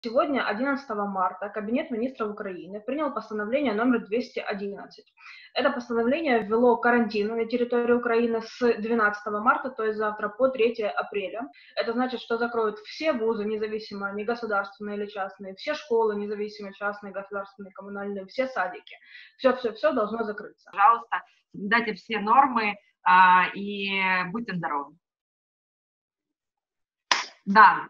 Сегодня, 11 марта, Кабинет министров Украины принял постановление номер 211. Это постановление ввело карантин на территории Украины с 12 марта, то есть завтра, по 3 апреля. Это значит, что закроют все вузы, независимо, не государственные или частные, все школы, независимо, частные, государственные, коммунальные, все садики. Все должно закрыться. Пожалуйста, соблюдайте все нормы и будьте здоровы. Да.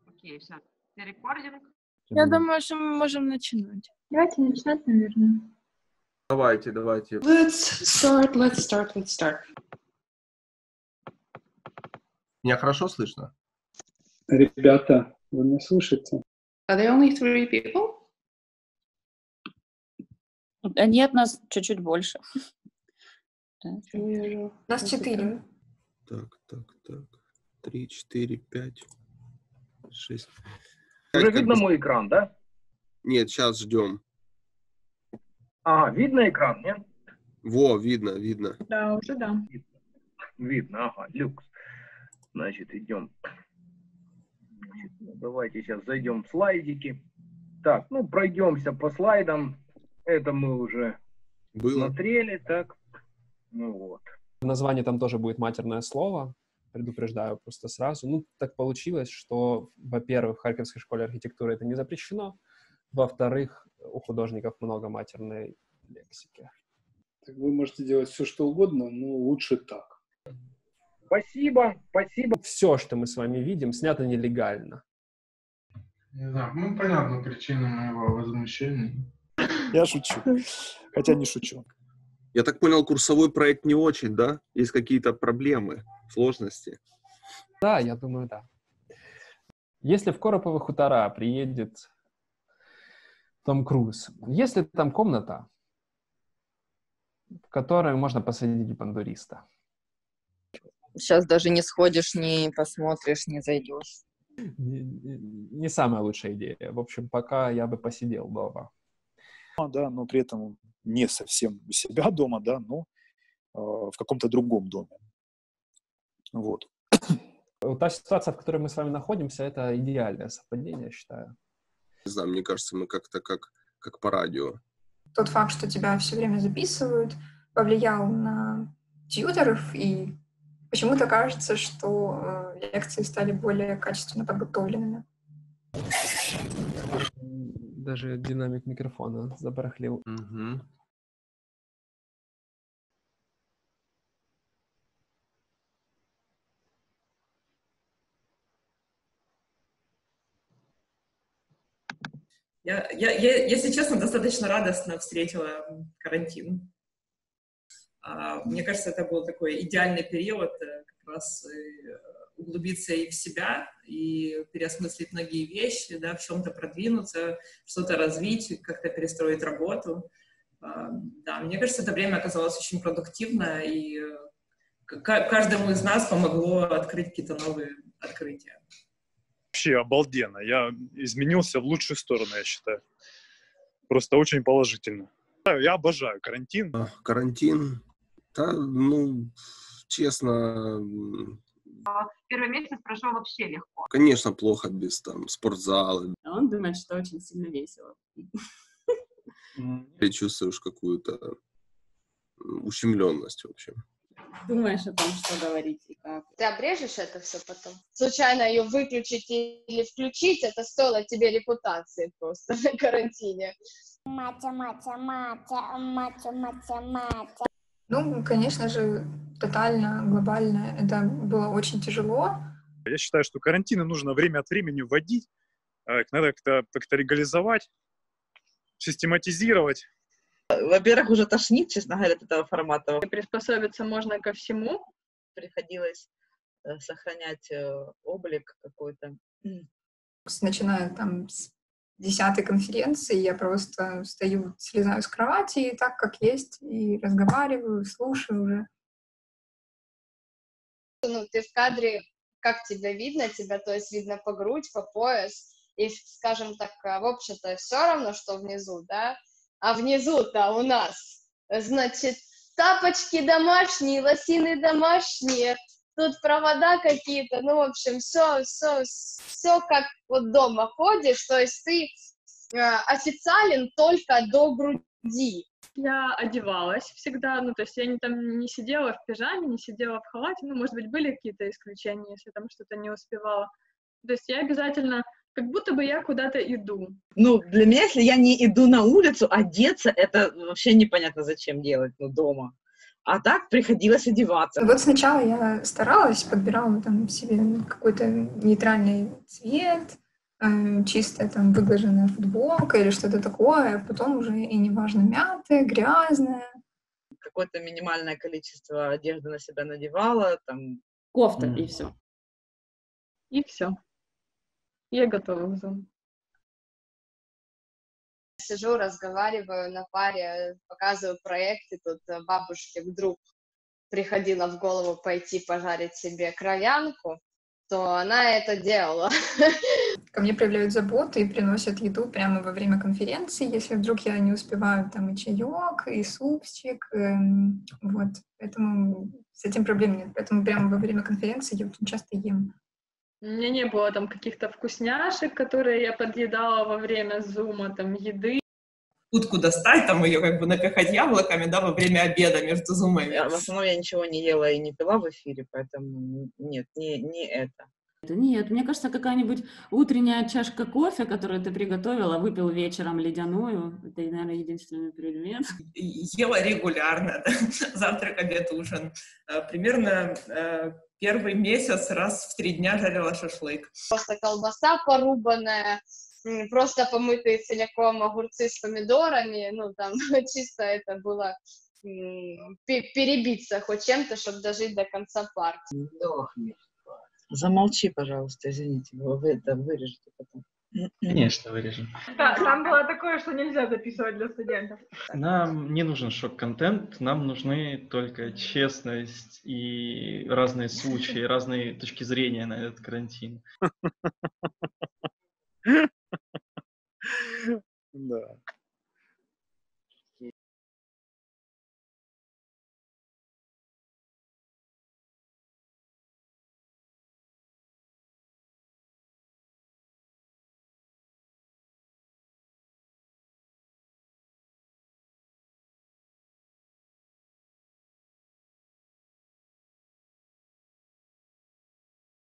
Окей, все. Рекординг. Я думаю, что мы можем начинать. Давайте начинать, наверное. Давайте. Let's start. Меня хорошо слышно? Ребята, вы меня слышите? Are there only 3 people? Да нет, нас чуть-чуть больше. Нас 4. Так. 3, 4, 5, 6. Уже видно мой экран, да? Нет, сейчас ждем. Видно экран, нет? Во, видно. Да, уже да. Видно, люкс. Значит, идем. Давайте сейчас зайдем в слайдики. Так, пройдемся по слайдам. Это мы уже смотрели, так. Вот. В названии там тоже будет матерное слово. Предупреждаю просто сразу. Так получилось, что, во-первых, в Харьковской школе архитектуры это не запрещено. Во-вторых, у художников много матерной лексики. Так вы можете делать все, что угодно, но лучше так. Спасибо. Все, что мы с вами видим, снято нелегально. Не знаю, понятна причина моего возмущения. Я шучу, хотя не шучу. Я так понял, курсовой проект не очень, да? Есть какие-то проблемы, сложности? Да, я думаю, да. Если в Короповы хутора приедет Том Круз, есть ли там комната, в которой можно посадить бандуриста? Сейчас даже не сходишь, не посмотришь, не зайдешь. Не самая лучшая идея. В общем, пока я бы посидел дома. Да, но при этом не совсем у себя дома, да, но в каком-то другом доме. Вот. Та ситуация, в которой мы с вами находимся, это идеальное совпадение, я считаю. Не знаю, мне кажется, мы как-то как по радио. Тот факт, что тебя все время записывают, повлиял на тьюторов, и почему-то кажется, что лекции стали более качественно подготовленными. Даже динамик микрофона забарахлил. Угу. Я, если честно, достаточно радостно встретила карантин. Мне кажется, это был такой идеальный период как раз углубиться и в себя, и переосмыслить многие вещи, да, в чем-то продвинуться, что-то развить, как-то перестроить работу. Да, мне кажется, это время оказалось очень продуктивно, и каждому из нас помогло открыть какие-то новые открытия. Вообще обалденно. Я изменился в лучшую сторону, я считаю. Просто очень положительно. Я обожаю карантин. Карантин? Да, честно... Первый месяц прошел вообще легко. Конечно, плохо без спортзала. Он думает, что очень сильно весело. Ты чувствуешь какую-то ущемленность, в общем. Думаешь о том, что говорить и как. Ты обрежешь это все потом? Случайно ее выключить или включить, это стоило тебе репутации просто на карантине. Матя. Конечно же, тотально, глобально это было очень тяжело. Я считаю, что карантины нужно время от времени вводить, надо как-то легализовать, систематизировать. Во-первых, уже тошнит, честно говоря, от этого формата. Приспособиться можно ко всему. Приходилось сохранять облик какой-то. Начиная с 10-й конференции, я просто стою, слезаю с кровати и так, как есть, и разговариваю, слушаю уже. Ну, ты в кадре, как тебя видно? Тебя, то есть, видно по грудь, по пояс, и, скажем так, в общем-то, все равно, что внизу, да? А внизу-то у нас, значит, тапочки домашние, лосины домашние, тут провода какие-то, ну, в общем, все как вот дома ходишь, то есть ты официален только до груди. Я одевалась всегда, ну, то есть я там не сидела в пижаме, не сидела в халате, ну, может быть, были какие-то исключения, если там что-то не успевала. То есть я обязательно, как будто бы я куда-то иду. Ну, для меня, если я не иду на улицу, одеться, это вообще непонятно зачем делать, ну, дома. А так приходилось одеваться. Вот сначала я старалась, подбирала там себе какой-то нейтральный цвет, чистая там выглаженная футболка или что-то такое, а потом уже и неважно, мятая, грязная. Какое-то минимальное количество одежды на себя надевала, там... Кофта, и все. И все. Я готова к зуму. Сижу, разговариваю на паре, показываю проекты, тут бабушке вдруг приходило в голову пойти пожарить себе кровянку, то она это делала. Ко мне проявляют заботу и приносят еду прямо во время конференции, если вдруг я не успеваю, там и чаек, и супчик, вот. Поэтому с этим проблем нет. Поэтому прямо во время конференции я очень часто ем. У меня не было там каких-то вкусняшек, которые я подъедала во время зума, там, еды. Утку достать, там ее как бы напихать яблоками, да, во время обеда между зумами. В основном я ничего не ела и не пила в эфире, поэтому нет, не это. Нет, мне кажется, какая-нибудь утренняя чашка кофе, которую ты приготовила, выпил вечером ледяную, это, наверное, единственный предмет. Ела регулярно, да? Завтрак, обед, ужин. Примерно первый месяц раз в 3 дня жарила шашлык. Просто колбаса порубанная, просто помытые целиком огурцы с помидорами, ну, там, чисто это было перебиться хоть чем-то, чтобы дожить до конца партии. Замолчи, пожалуйста, извините, вы это вырежете потом. Конечно, вырежем. Там было такое, что нельзя записывать для студентов. Нам не нужен шок-контент, нам нужны только честность и разные случаи, разные точки зрения на этот карантин. Да.